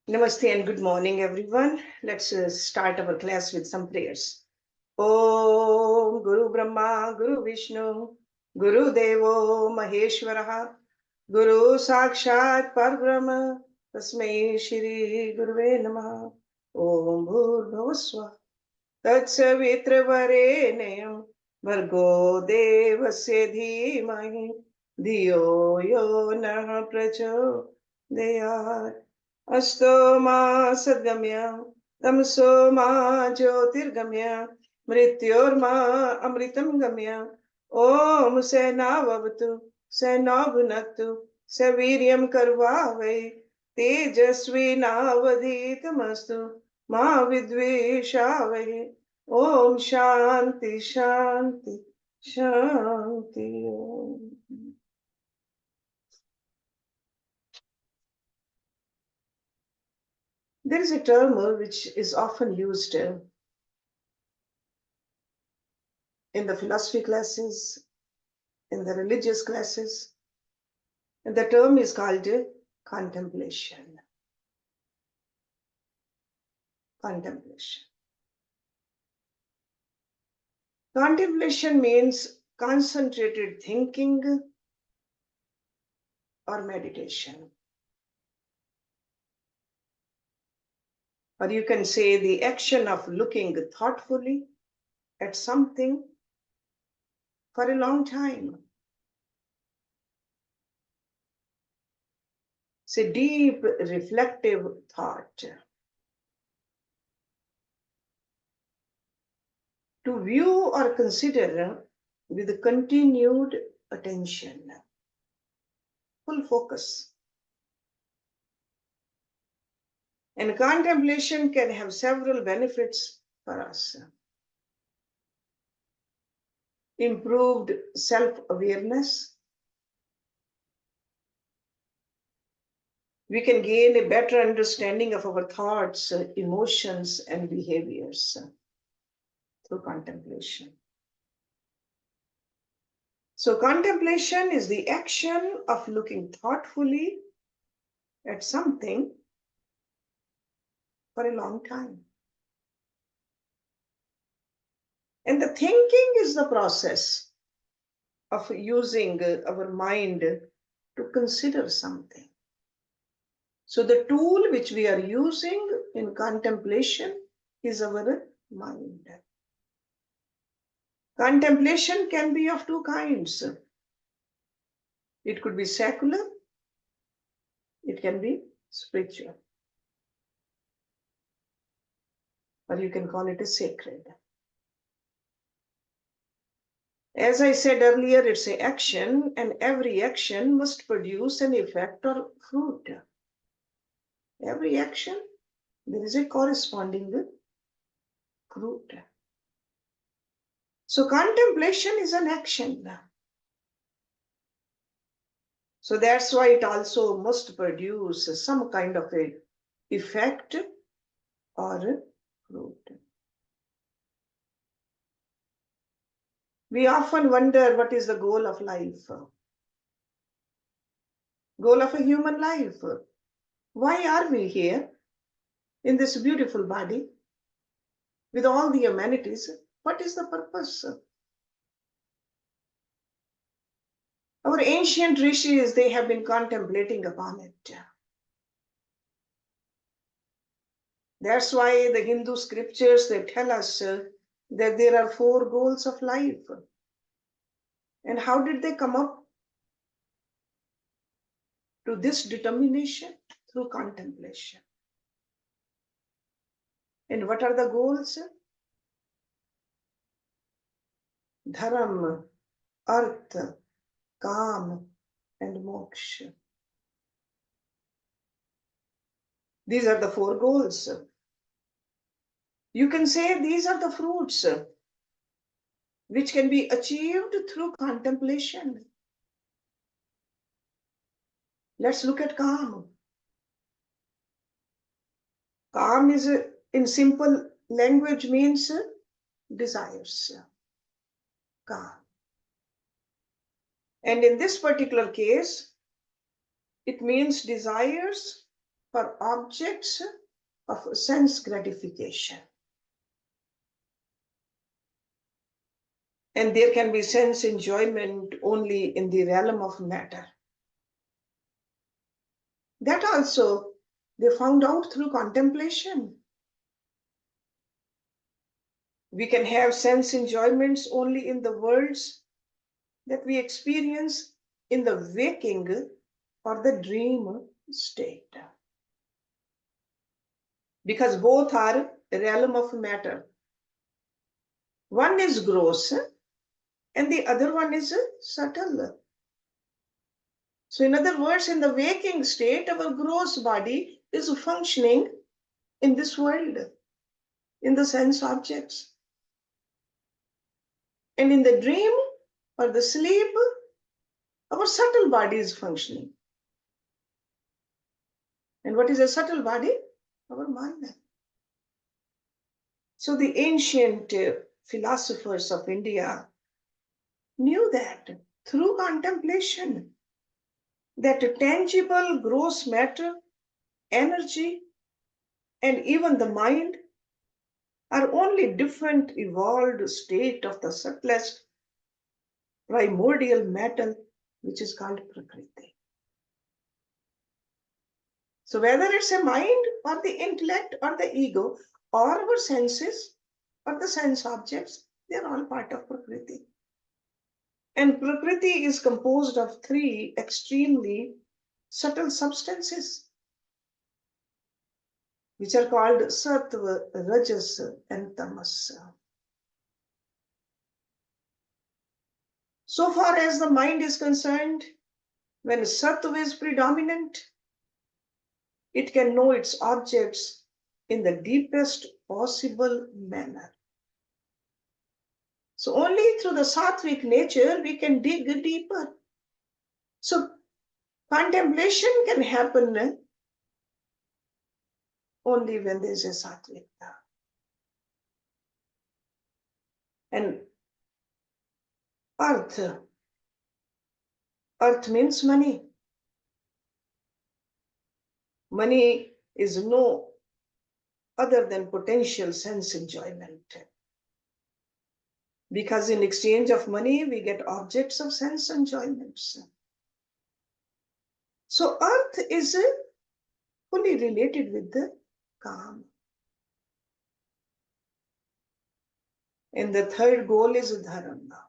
Namaste and good morning, everyone. Let's start our class with some prayers. Om Guru Brahma, Guru Vishnu, Guru Devo Maheshwaraha, Guru Sakshat Parbrahma, Tasmai Shri Guruve Namaha. Om Bhurbhuvaswa, Tatsavitravarenyam, Bhargo Devasya Dhimahi, Dhiyo Yo Nah Prachodayat. अस्तो मा सद्गम्य तमसो मा ज्योतिर्गम्य मृत्योर्मा अमृतं गम्य ओम सेनावतु सेनाभुनक्तु सवीर्यं कर्वावै तेजस्विनावधीतमस्तु मा विद्वेषावै ओम शांति शांति Shanti Om. There is a term which is often used in the philosophy classes, in the religious classes, and the term is called contemplation. Contemplation. Contemplation means concentrated thinking or meditation. Or you can say the action of looking thoughtfully at something for a long time. It's a deep, reflective thought. To view or consider with continued attention, full focus. And contemplation can have several benefits for us. Improved self-awareness. We can gain a better understanding of our thoughts, emotions, and behaviors through contemplation. So contemplation is the action of looking thoughtfully at something for a long time. And the thinking is the process of using our mind to consider something. So the tool which we are using in contemplation is our mind. Contemplation can be of two kinds. It could be secular, it can be spiritual, or you can call it a sacred. As I said earlier, it's an action, and every action must produce an effect or fruit. Every action, there is a corresponding fruit. So contemplation is an action. So that's why it also must produce some kind of a effect or fruit. We often wonder what is the goal of life, goal of a human life. Why are we here in this beautiful body with all the amenities? What is the purpose? Our ancient rishis, they have been contemplating upon it. That's why the Hindu scriptures, they tell us that there are 4 goals of life. And how did they come up to this determination? Through contemplation. And what are the goals? Dharam, artha, kam, and moksha. These are the 4 goals. You can say these are the fruits which can be achieved through contemplation. Let's look at calm. Calm is, in simple language, means desires. Calm. And in this particular case, it means desires for objects of sense gratification. And there can be sense enjoyment only in the realm of matter. That also they found out through contemplation. We can have sense enjoyments only in the worlds that we experience in the waking or the dream state. Because both are realm of matter. One is gross and the other one is subtle. So in other words, in the waking state, our gross body is functioning in this world, in the sense objects. And in the dream or the sleep, our subtle body is functioning. And what is a subtle body? Our mind. So the ancient philosophers of India knew that through contemplation, that tangible gross matter, energy, and even the mind are only different evolved state of the subtlest primordial matter, which is called Prakriti. So whether it's a mind or the intellect or the ego or our senses or the sense objects, they're all part of Prakriti. And Prakriti is composed of three extremely subtle substances, which are called Sattva, Rajas, and Tamas. So far as the mind is concerned, when Sattva is predominant, it can know its objects in the deepest possible manner. So only through the sattvic nature we can dig deeper. So contemplation can happen only when there is a sattvic. And earth means money. Money is no other than potential sense enjoyment. Because in exchange of money, we get objects of sense enjoyments. So earth is fully related with the calm. And the third goal is dharma.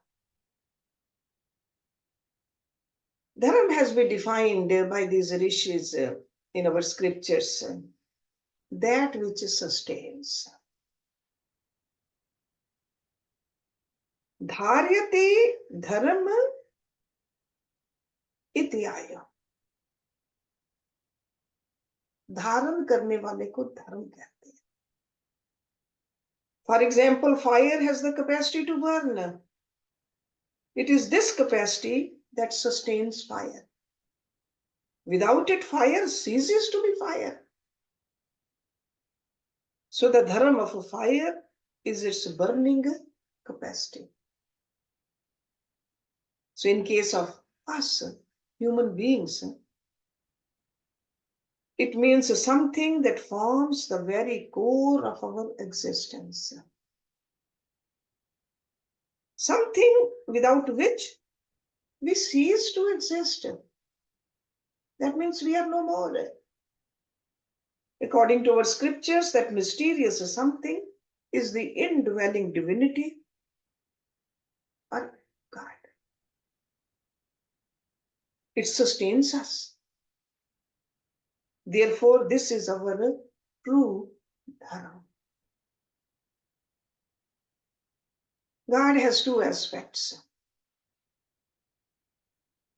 Dharma has been defined by these rishis in our scriptures, that which sustains. Dharyate dharma इत्याय. धारण करने वाले को धर्म कहते हैं. For example, fire has the capacity to burn. It is this capacity that sustains fire. Without it, fire ceases to be fire. So the dharma of a fire is its burning capacity. So in case of us, human beings, it means something that forms the very core of our existence. Something without which we cease to exist. That means we are no more. According to our scriptures, that mysterious something is the indwelling divinity or God. It sustains us. Therefore, this is our true dharma. God has two aspects.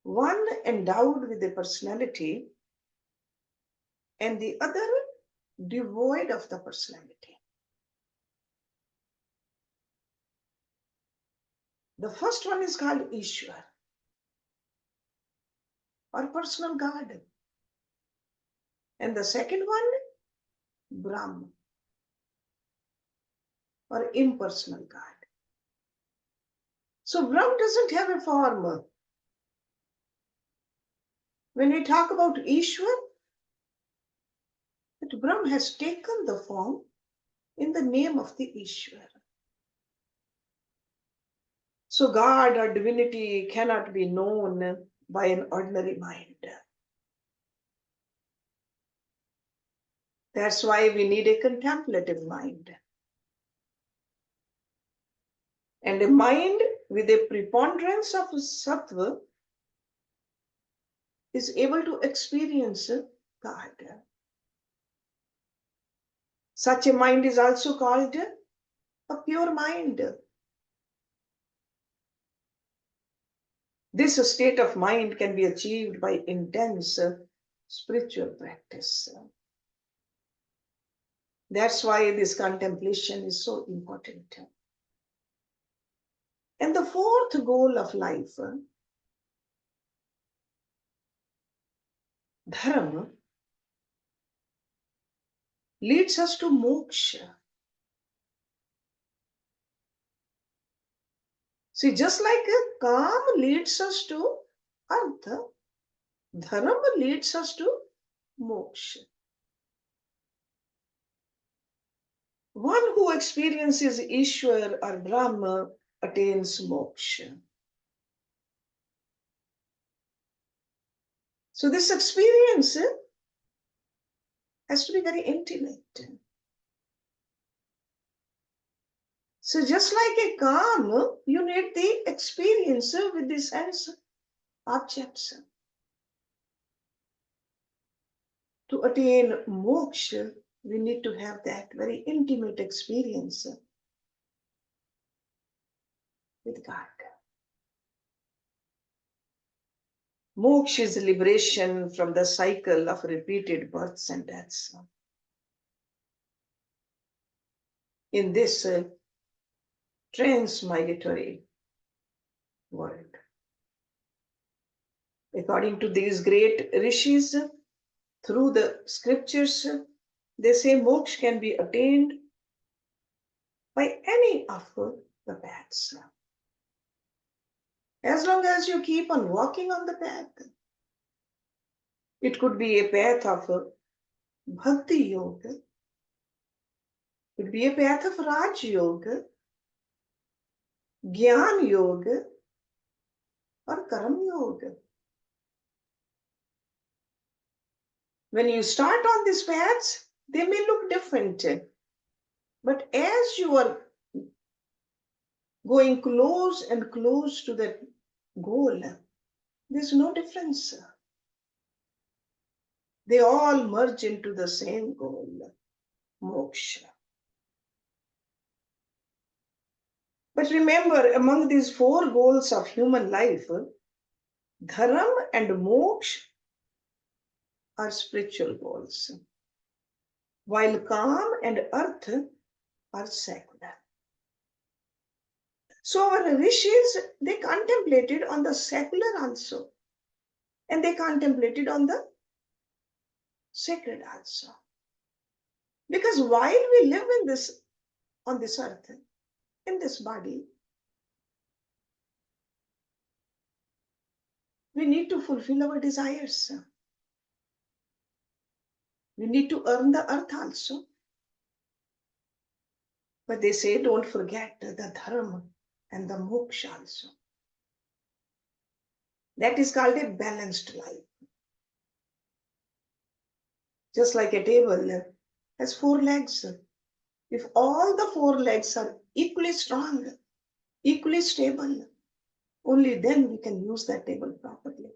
One endowed with a personality, and the other devoid of the personality. The first one is called Ishwar, or personal God. And the second one, Brahma, or impersonal God. So Brahma doesn't have a form. When we talk about Ishwar, Brahm has taken the form in the name of the Ishwar. So God or divinity cannot be known by an ordinary mind. That's why we need a contemplative mind. And a mind with a preponderance of sattva is able to experience God. Such a mind is also called a pure mind. This state of mind can be achieved by intense spiritual practice. That's why this contemplation is so important. And the fourth goal of life, dharma, leads us to moksha. See, just like a calm leads us to artha, dharma leads us to moksha. One who experiences Ishwar or Brahma attains moksha. So this experience has to be very intimate. So just like a calm, you need the experience with the sense objects. To attain moksha, we need to have that very intimate experience with God. Moksha is liberation from the cycle of repeated births and deaths. In this transmigratory world. According to these great rishis, through the scriptures, they say moksha can be attained by any of the paths. As long as you keep on walking on the path. It could be a path of bhakti yoga. It could be a path of Raj yoga, Gyan yoga, or Karam yoga. When you start on these paths, they may look different. But as you are going close and close to that goal, there's no difference. They all merge into the same goal, moksha. But remember, among these four goals of human life, dharma and moksha are spiritual goals, while kam and artha are secular. So our rishis, they contemplated on the secular also, and they contemplated on the sacred also. Because while we live in this, on this earth, in this body, we need to fulfill our desires. We need to earn the earth also. But they say don't forget the dharma and the moksha also. That is called a balanced life. Just like a table has four legs. If all the four legs are equally strong, equally stable, only then we can use that table properly.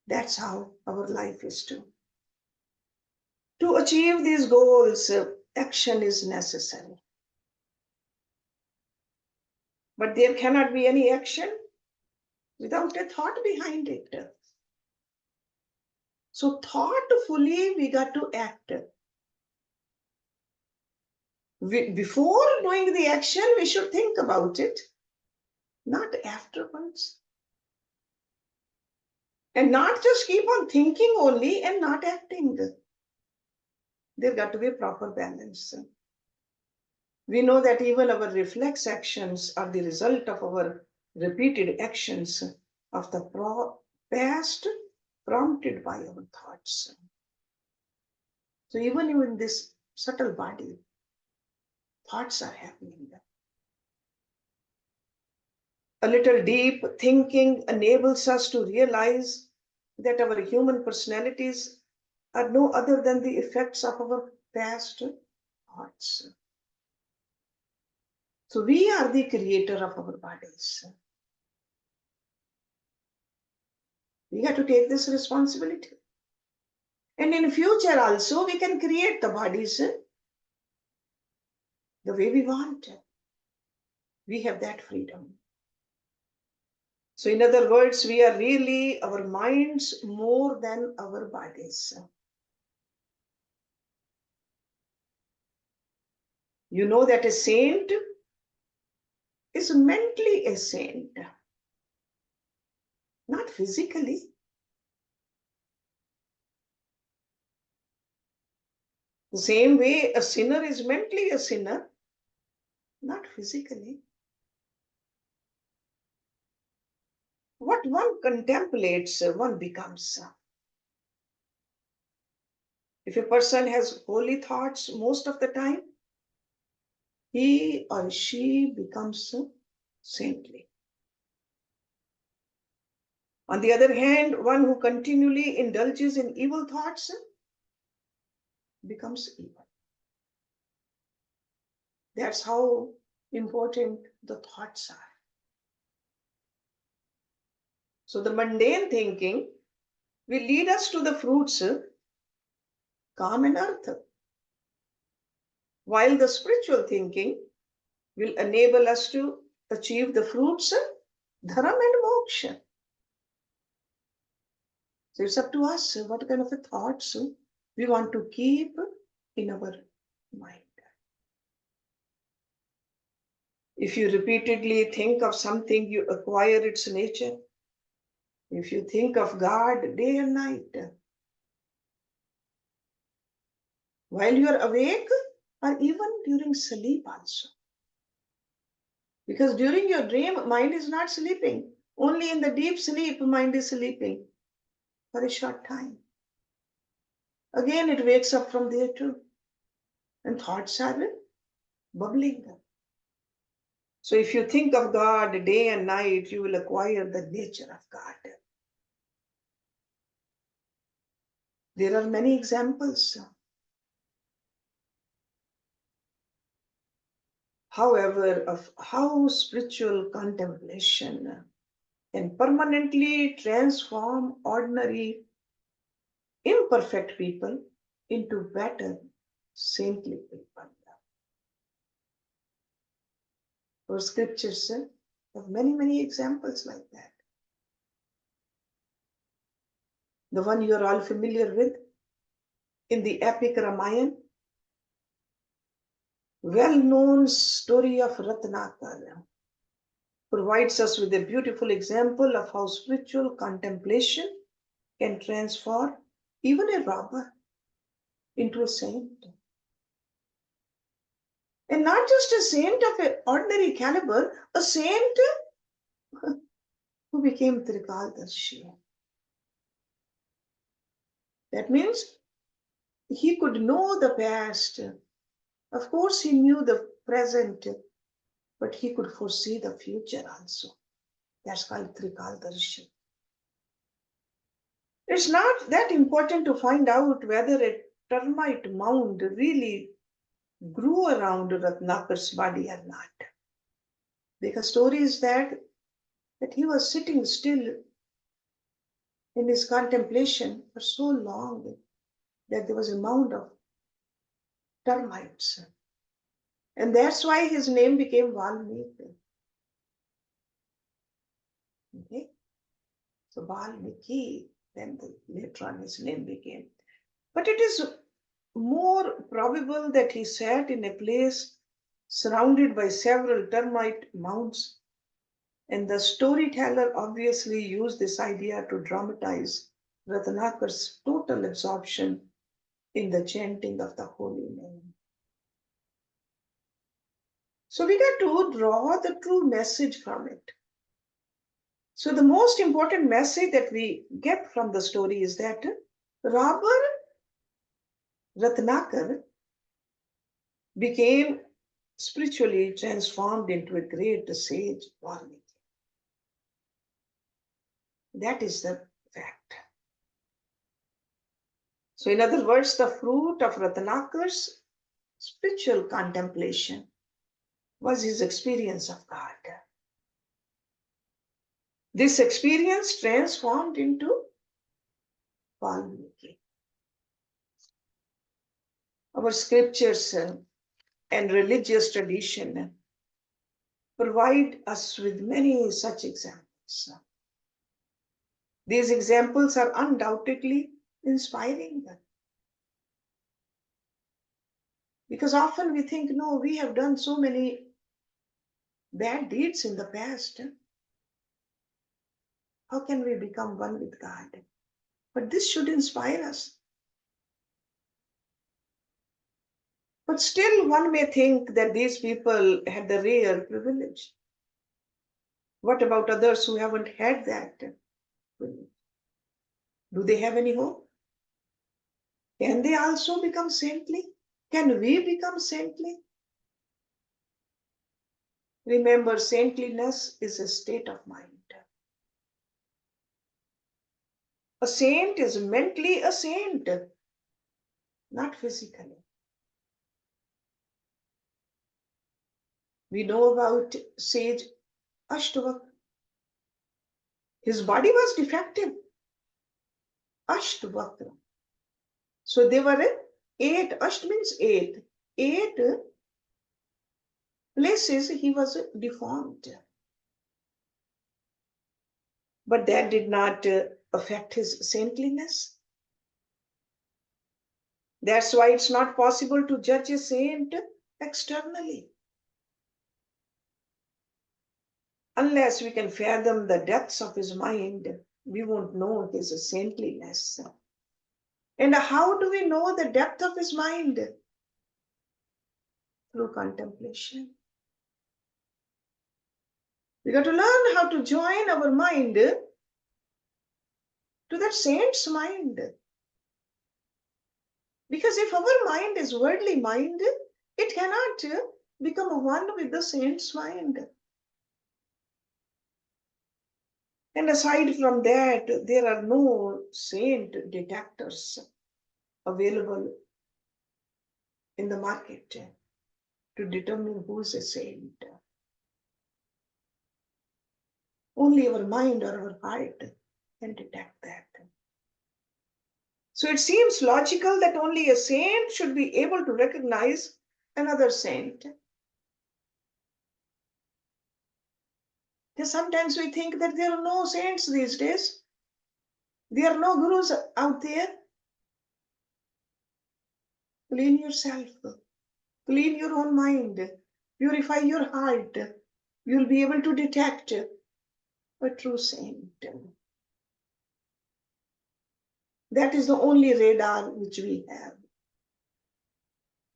That's how our life is too. To achieve these goals, action is necessary. But there cannot be any action without a thought behind it. So thoughtfully we got to act. Before doing the action, we should think about it, not afterwards. And not just keep on thinking only and not acting. There got to be a proper balance. We know that even our reflex actions are the result of our repeated actions of the past prompted by our thoughts. So even in this subtle body, thoughts are happening. A little deep thinking enables us to realize that our human personalities are no other than the effects of our past thoughts. So we are the creator of our bodies. We have to take this responsibility. And in future also, we can create the bodies the way we want. We have that freedom. So in other words, we are really our minds more than our bodies. You know that a saint is mentally a saint, not physically. The same way a sinner is mentally a sinner, not physically. What one contemplates, one becomes. If a person has holy thoughts most of the time, he or she becomes saintly. On the other hand, one who continually indulges in evil thoughts becomes evil. That's how important the thoughts are. So the mundane thinking will lead us to the fruits, calm and earth, while the spiritual thinking will enable us to achieve the fruits, dharam and moksha. So it's up to us what kind of a thoughts we want to keep in our mind. If you repeatedly think of something, you acquire its nature. If you think of God day and night, while you are awake or even during sleep also. Because during your dream, mind is not sleeping. Only in the deep sleep, mind is sleeping for a short time. Again, it wakes up from there too. And thoughts are bubbling. So if you think of God day and night, you will acquire the nature of God. There are many examples. However, of how spiritual contemplation can permanently transform ordinary, imperfect people into better, saintly people. Our scriptures have many, many examples like that. The one you are all familiar with in the epic Ramayana, well-known story of Ratnakar, provides us with a beautiful example of how spiritual contemplation can transform even a robber into a saint. And not just a saint of an ordinary caliber, a saint who became Trikaldarshi. That means he could know the past. Of course, he knew the present, but he could foresee the future also. That's called Trikaldarshi. It's not that important to find out whether a termite mound really grew around Ratnakar's body or not. Because story is that he was sitting still in his contemplation for so long that there was a mound of termites. And that's why his name became Valmiki. Okay? So Valmiki, then later on his name became. But it is more probable that he sat in a place surrounded by several termite mounds. And the storyteller obviously used this idea to dramatize Ratnakar's total absorption in the chanting of the holy name. So we got to draw the true message from it. So the most important message that we get from the story is that robber Ratnakar became spiritually transformed into a great sage Valmiki. That is the fact. So, in other words, the fruit of Ratnakar's spiritual contemplation was his experience of God. This experience transformed into Valmiki. Our scriptures and religious tradition provide us with many such examples. These examples are undoubtedly inspiring. Because often we think, no, we have done so many bad deeds in the past. How can we become one with God? But this should inspire us. But still, one may think that these people had the rare privilege. What about others who haven't had that privilege? Do they have any hope? Can they also become saintly? Can we become saintly? Remember, saintliness is a state of mind. A saint is mentally a saint, not physically. We know about sage Ashtavak. His body was defective. Ashtavakra. So there were eight, Asht means eight. Eight places he was deformed. But that did not affect his saintliness. That's why it's not possible to judge a saint externally. Unless we can fathom the depths of his mind, we won't know his saintliness. And how do we know the depth of his mind? Through contemplation. We got to learn how to join our mind to that saint's mind. Because if our mind is worldly mind, it cannot become one with the saint's mind. And aside from that, there are no saint detectors available in the market to determine who is a saint. Only our mind or our heart can detect that. So it seems logical that only a saint should be able to recognize another saint. Because sometimes we think that there are no saints these days. There are no gurus out there. Clean yourself. Clean your own mind. Purify your heart. You'll be able to detect a true saint. That is the only radar which we have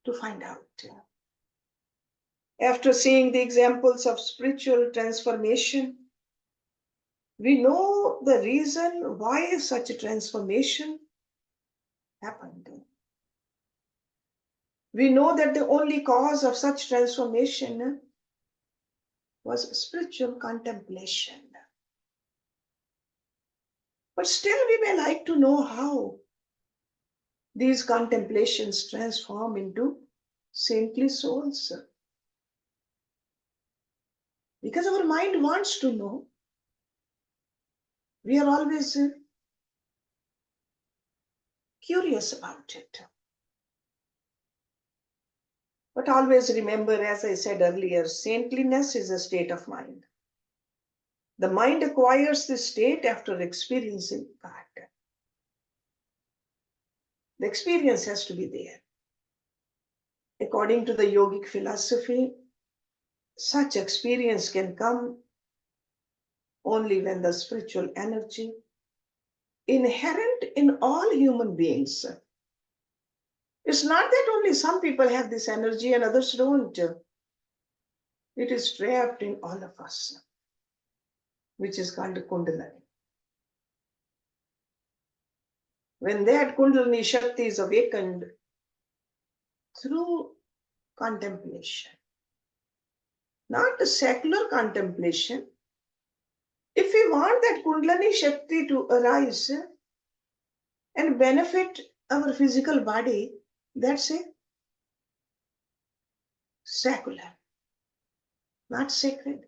to find out. After seeing the examples of spiritual transformation, we know the reason why such a transformation happened. We know that the only cause of such transformation was spiritual contemplation. But still, we may like to know how these contemplations transform into saintly souls. Because our mind wants to know. We are always curious about it. But always remember, as I said earlier, saintliness is a state of mind. The mind acquires this state after experiencing God. The experience has to be there. According to the yogic philosophy, such experience can come only when the spiritual energy inherent in all human beings. It's not that only some people have this energy and others don't. It is trapped in all of us, which is called Kundalini. When that Kundalini Shakti is awakened, through contemplation, not the secular contemplation. If we want that Kundalini Shakti to arise and benefit our physical body, that's a secular, not sacred.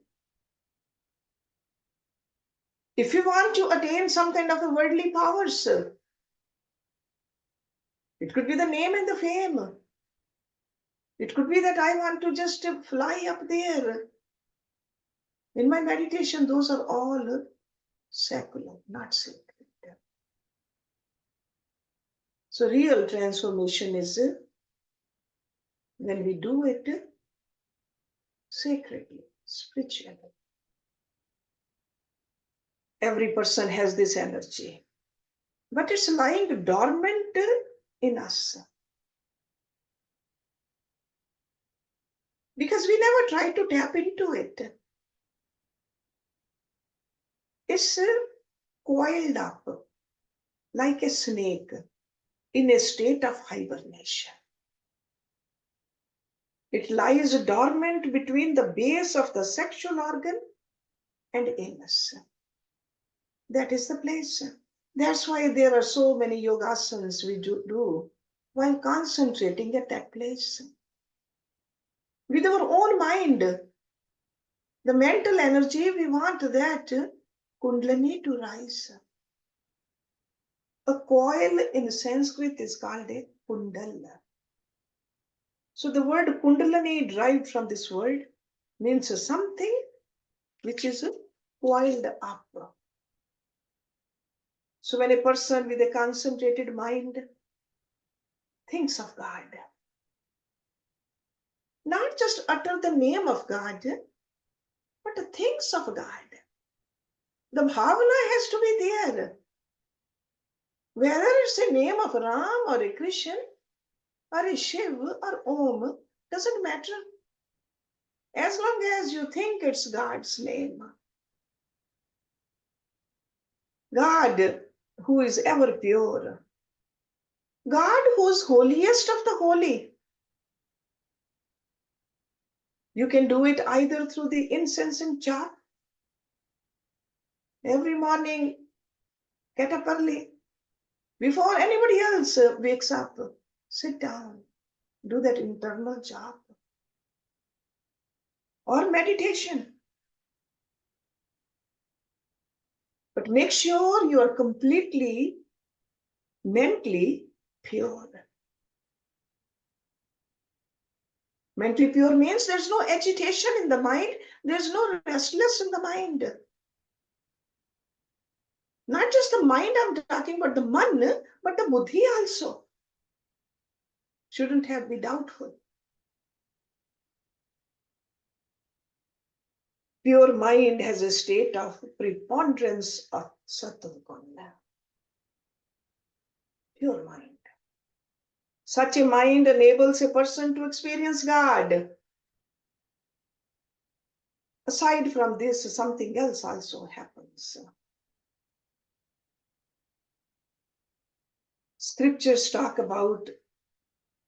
If you want to attain some kind of a worldly powers, it could be the name and the fame. It could be that I want to just fly up there. In my meditation, those are all secular, not sacred. So real transformation is when we do it sacredly, spiritually. Every person has this energy, but it's lying dormant in us because we never try to tap into it. It's coiled up like a snake in a state of hibernation. It lies dormant between the base of the sexual organ and anus. That is the place. That's why there are so many yogasanas we do while concentrating at that place. With our own mind, the mental energy, we want that Kundalini to rise. A coil in Sanskrit is called a kundala. So the word Kundalini derived from this word means something which is coiled up. So when a person with a concentrated mind thinks of God, not just utter the name of God, but thinks of God, the bhavana has to be there. Whether it's the name of Ram or a Krishna or a Shiv or Om, doesn't matter. As long as you think it's God's name. God who is ever pure. God who's holiest of the holy. You can do it either through the incense and japa. Every morning, get up early. Before anybody else wakes up, sit down. Do that internal japa. Or meditation. But make sure you are completely mentally pure. Mentally pure means there's no agitation in the mind, there's no restlessness in the mind. Not just the mind I'm talking about, the man, but the buddhi also. Shouldn't have be doubtful. Pure mind has a state of preponderance of sattva. Pure mind. Such a mind enables a person to experience God. Aside from this, something else also happens. Scriptures talk about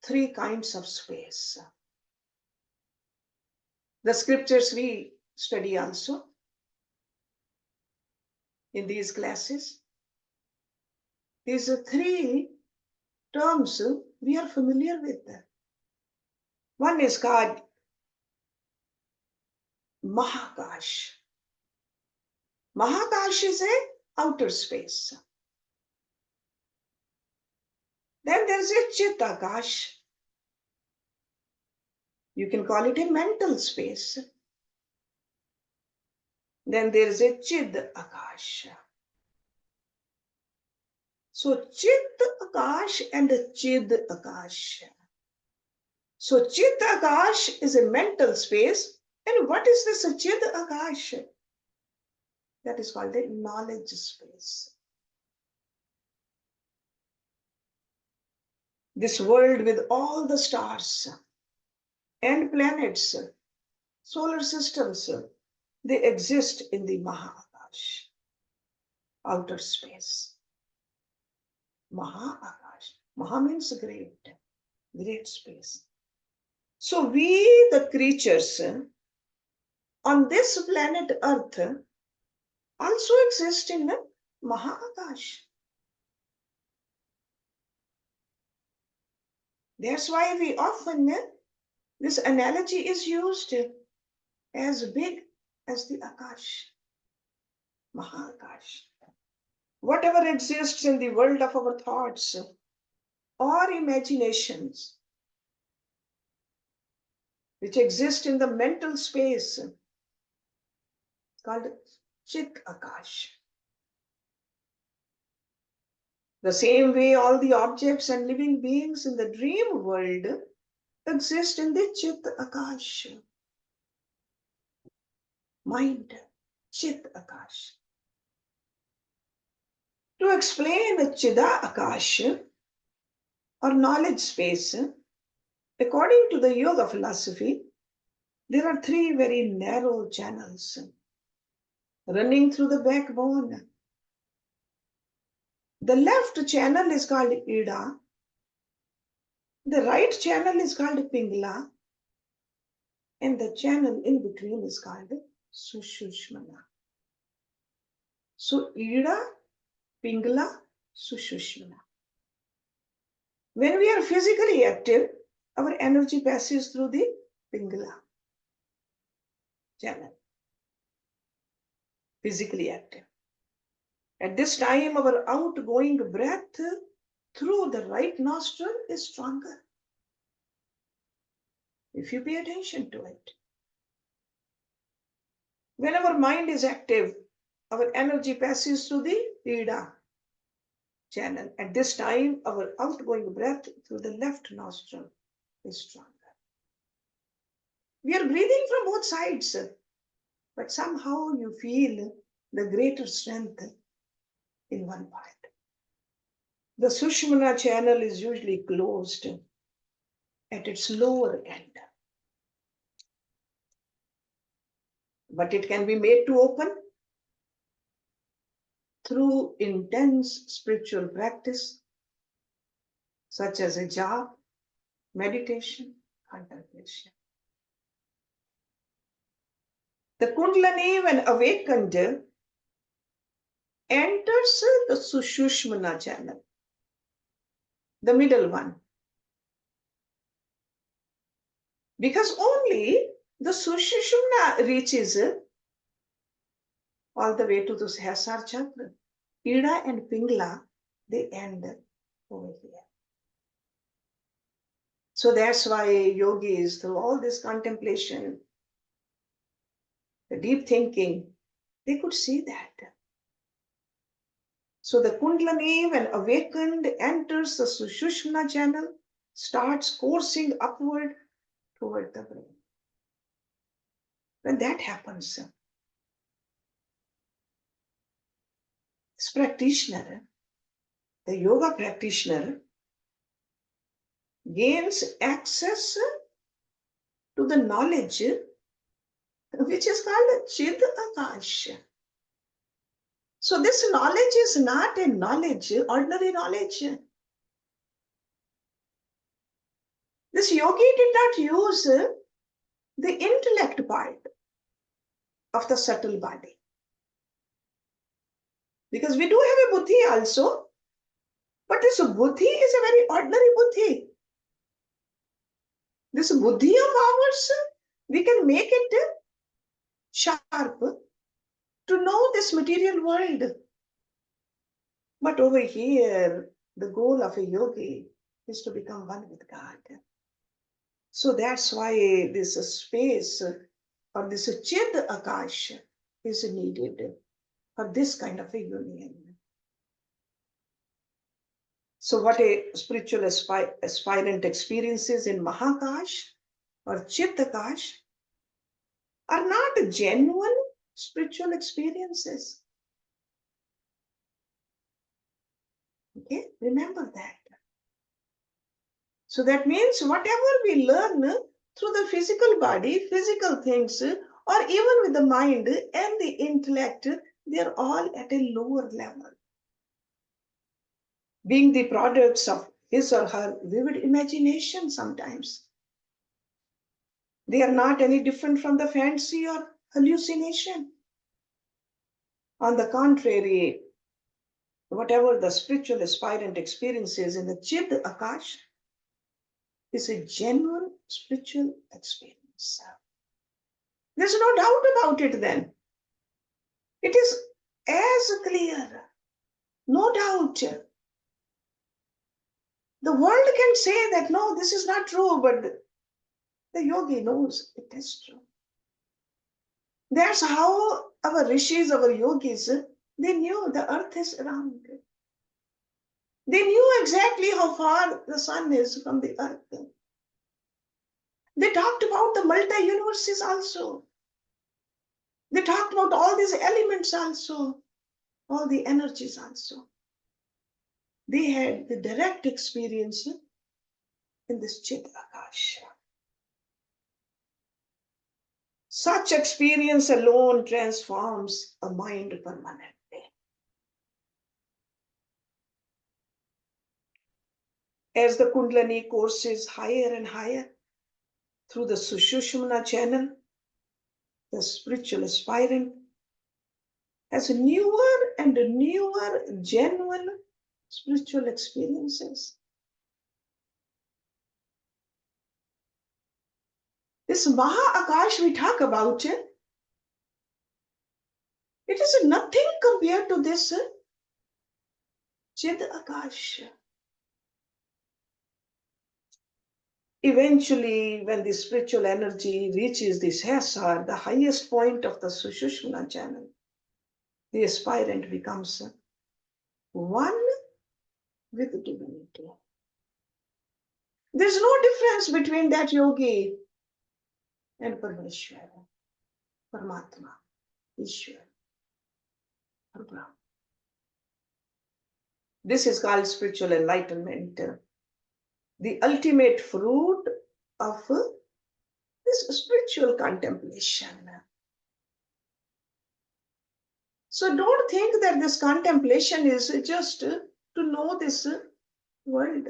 three kinds of space. The scriptures we study also in these classes. These are three terms we are familiar with. One is called Mahakash. Mahakash is a outer space. Then there's a Chitakash. You can call it a mental space. Then there's a Chid Akash. So Chit Akash and Chid Akash. So Chit Akash is a mental space. And what is this Chid Akash? That is called a knowledge space. This world with all the stars and planets, solar systems, they exist in the Mahakash, outer space. Mahakash. Maha means great. great space. So we, the creatures on this planet Earth, also exist in the Mahakash. That's why we often, this analogy is used as big as the Akash, Mahakash. Whatever exists in the world of our thoughts or imaginations, which exist in the mental space called Chit Akash. The same way all the objects and living beings in the dream world exist in the Chit Akash. Mind, Chit Akash. To explain the Chida Akash or knowledge space, according to the yoga philosophy, there are three very narrow channels running through the backbone. The left channel is called Ida, the right channel is called Pingla, and the channel in between is called Sushushmana. So Ida, Pingla, Sushushmana. When we are physically active, our energy passes through the Pingla channel. Physically active. At this time, our outgoing breath through the right nostril is stronger. If you pay attention to it. When our mind is active, our energy passes through the Ida channel. At this time, our outgoing breath through the left nostril is stronger. We are breathing from both sides, but somehow you feel the greater strength in one part. The Sushmana channel is usually closed at its lower end, but it can be made to open through intense spiritual practice, such as a japa, meditation, contemplation. The Kundalini, when awakened, enters the Sushumna channel, the middle one. Because only the Sushumna reaches all the way to the Sahasrara chakra. Ida and Pingla, they end over here. So that's why yogis, through all this contemplation, the deep thinking, they could see that. So the Kundalini, when awakened, enters the Sushumna channel, starts coursing upward toward the brain. When that happens, this practitioner, the yoga practitioner, gains access to the knowledge which is called Chid Akash. So this knowledge is not a knowledge, ordinary knowledge. This yogi did not use the intellect part of the subtle body. Because we do have a buddhi also, but this buddhi is a very ordinary buddhi. This buddhi of ours, we can make it sharp to know this material world. But over here, the goal of a yogi is to become one with God. So that's why this space or this Chid Akash is needed for this kind of a union. So what a spiritual aspirant experiences in Mahakash or Chid Akash are not genuine spiritual experiences. Okay, remember that. So that means whatever we learn through the physical body, physical things, or even with the mind and the intellect, they are all at a lower level. Being the products of his or her vivid imagination sometimes. They are not any different from the fancy or hallucination. On the contrary, whatever the spiritual aspirant experiences in the Chid Akash is a genuine spiritual experience. There's no doubt about it then. It is as clear, no doubt. The world can say that no, this is not true, but the yogi knows it is true. That's how our rishis, our yogis, they knew the earth is round. They knew exactly how far the sun is from the earth. They talked about the multi-universes also. They talked about all these elements also, all the energies also. They had the direct experience in this Chit Akash. Such experience alone transforms a mind permanently. As the Kundalini courses higher and higher through the Sushumna channel, the spiritual aspirant has newer and newer genuine spiritual experiences. This Maha Akash we talk about, it is nothing compared to this Chid Akash. Eventually, when the spiritual energy reaches the Sahasar, the highest point of the Sushumna channel, the aspirant becomes one with divinity. There's no difference between that yogi and Parmeshwara, Paramatma, Ishwar, or Brahma. This is called spiritual enlightenment, the ultimate fruit of this spiritual contemplation. So don't think that this contemplation is just to know this world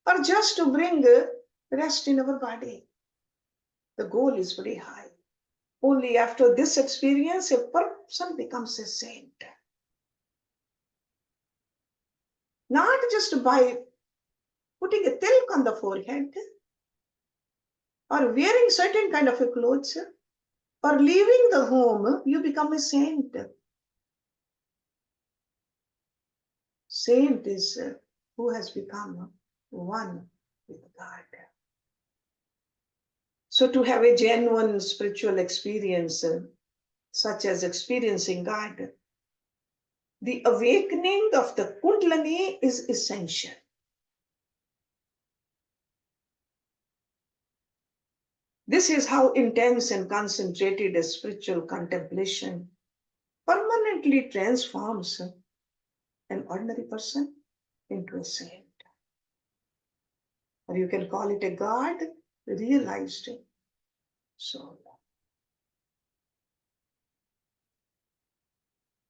or just to bring rest in our body. The goal is very high. Only after this experience, a person becomes a saint. Not just by putting a tilk on the forehead or wearing certain kind of a clothes or leaving the home, you become a saint. Saint is who has become one with God. So to have a genuine spiritual experience, such as experiencing God, the awakening of the Kundalini is essential. This is how intense and concentrated a spiritual contemplation permanently transforms an ordinary person into a saint. Or you can call it a God realized soul.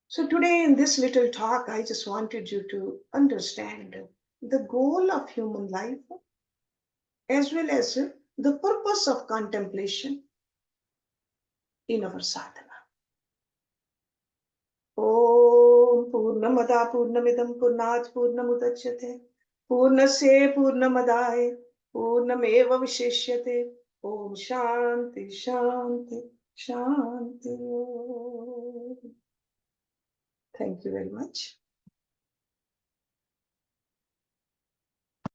So today in this little talk, I just wanted you to understand the goal of human life as well as the purpose of contemplation in our sadhana. Om Purnamada Purnamidam Purnat Purnamudachyate Purnasya Purnamadaya Purnameva Vishishyate. Om Shanti Shanti Shanti. Thank you very much.